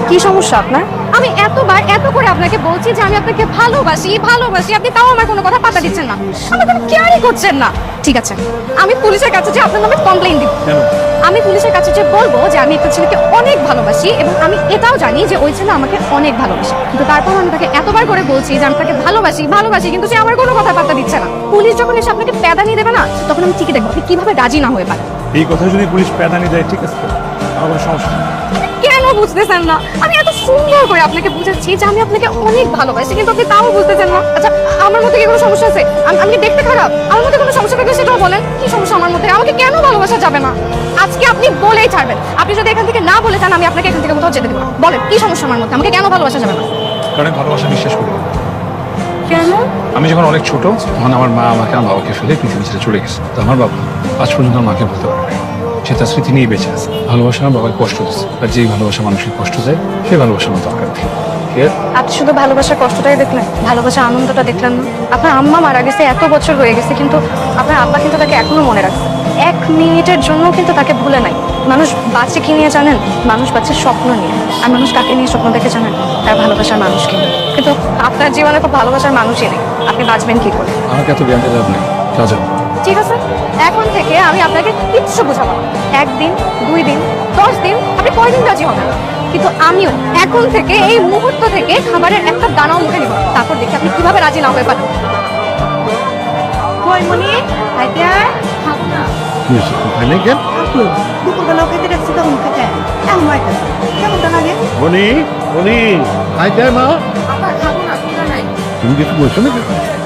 কি সমস্যা আপনার? আমি এতবার এত করে আপনাকে বলছি যে আমি আপনাকে ভালোবাসি ভালোবাসি, আপনি তাও আমার কোনো কথা পাত্তা দিচ্ছেন না, আমার কোনো কেয়ারই করছেন না। ঠিক আছে, আমি পুলিশের কাছে যে আপনার নামে কমপ্লেইন দিব। আমি পুলিশের কাছে যে বলবো যে আমি একটা ছেলেকে অনেক ভালোবাসি এবং আমি এটাও জানি যে ওই ছেলে আমাকে অনেক ভালোবাসে, কিন্তু তারপর আমি তাকে এতবার করে বলছি যে আমি তাকে ভালোবাসি ভালোবাসি, কিন্তু সে আমার কোনো কথা পাত্তা দিচ্ছে না। পুলিশ যখন এসে আপনাকে প্যাদানি দেবে না, তখন আমি ঠিকই দেখবো আপনি কিভাবে রাজি না হয়ে পারেন। এই কথা যদি পুলিশ প্যাদানি দেয় ঠিক আছে, আমার কোনো সমস্যা নেই। কেন বুঝতেছেন না? আমি এত সুন্দর করে আপনাকে বুঝাচ্ছি যে আমি আপনাকে অনেক ভালোবাসি, কিন্তু আপনি তাও বুঝতেছেন না। আচ্ছা, আমার মধ্যে কি কোনো সমস্যা আছে? আমি কি দেখতে খারাপ? আমার মধ্যে কোনো সমস্যা থাকলে সেটাও বলেন। কি সমস্যা আমার মধ্যে? আমাকে কেন ভালোবাসা যাবে না? আজকে আপনি বলেই ছাড়বেন। আপনি যদি এখান থেকে না বলে চান, আমি আপনাকে এখান থেকে কোথাও যেতে দেবো না। বলেন কি সমস্যা আমার মধ্যে? আমাকে কেন ভালোবাসা যাবে না? কারণ ভালোবাসা বিশ্বাস করি না। কেন? আমি যখন অনেক ছোট তখন আমার মা আমাকে আমার বাবাকে ফেলে পৃথিবী ছেড়ে চলে গেছে। তো আমার বাবা আজ পর্যন্ত আমার মাকে বলতে পারে না। সে তার স্মৃতি নিয়ে বেঁচে আছে। ভালোবাসা আমার বাবাকে কষ্ট দিচ্ছে, আর যেই ভালোবাসা মানুষকে কষ্ট দেয় সেই ভালোবাসা আমার দরকার নেই। আপনি শুধু ভালোবাসার কষ্টটাই দেখলেন, ভালোবাসার আনন্দটা দেখলেন না। আপনার আম্মা মারা গেছে, এত বছর হয়ে গেছে, কিন্তু আপনার আব্বা কিন্তু তাকে এখনো মনে রাখছে। 1 মিনিটের জন্য কিন্তু তাকে ভুলে নাই। মানুষ বাঁচে কি নিয়ে জানেন? মানুষ বাঁচে স্বপ্ন নিয়ে। আর মানুষ কাকে নিয়ে স্বপ্ন দেখে জানেন? তার ভালোবাসার মানুষকে নিয়ে। কিন্তু আপনার জীবনে খুব ভালোবাসার মানুষই নেই, আপনি বাঁচবেন কি করে? আমাকে এত জ্ঞান দিতে নেই কাজ। ঠিক আছে, এখন থেকে আমি আপনাকে কিচ্ছু বোঝাবো না। 1 দিন 2 দিন 10 দিন, আপনি কয়দিন রাজি হবেন, কিন্তু আমিও এখন থেকে এই মুহূর্ত থেকে খাবারের একটা দানাও মুখে নিব না। তারপর দেখি আপনি কিভাবে রাজি না হয়ে পারেন। কই মনি, খাইতে আয়। খাবো না। দুপুরবেলাও খেতে রাখছি, তখন খেতে এমন কেমনটা লাগে? বনি বনি আই দেয় মা, আবার খাবো না, খিদা নাই। তুমি কিছু বলছো নাকি?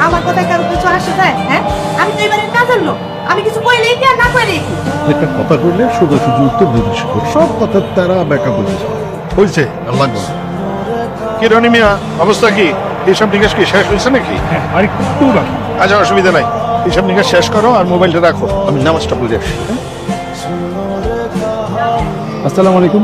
আমার কথায় কারো কিছু আসে যায়? হ্যাঁ, আমি তো এবারে কাজের লোক, আমি কিছু কইলেই কি আর না কইলেই কি? একটা কথা কইলে শুধু শুধু উত্তর দিতে শিখো, সব কথার তারা ব্যাখ্যা করতেছে। হয়েছে আর লাগবে না। কি রনি মিয়া, অবস্থা কি? হিসাব নিকাশ কি শেষ হয়েছে নাকি? হ্যাঁ, আর একটু বাকি। আচ্ছা, অসুবিধা নাই, হিসাব নিকাশ শেষ করো আর মোবাইলটা রাখো, আমি নামাজটা পড়ে আসি। আসসালামু আলাইকুম।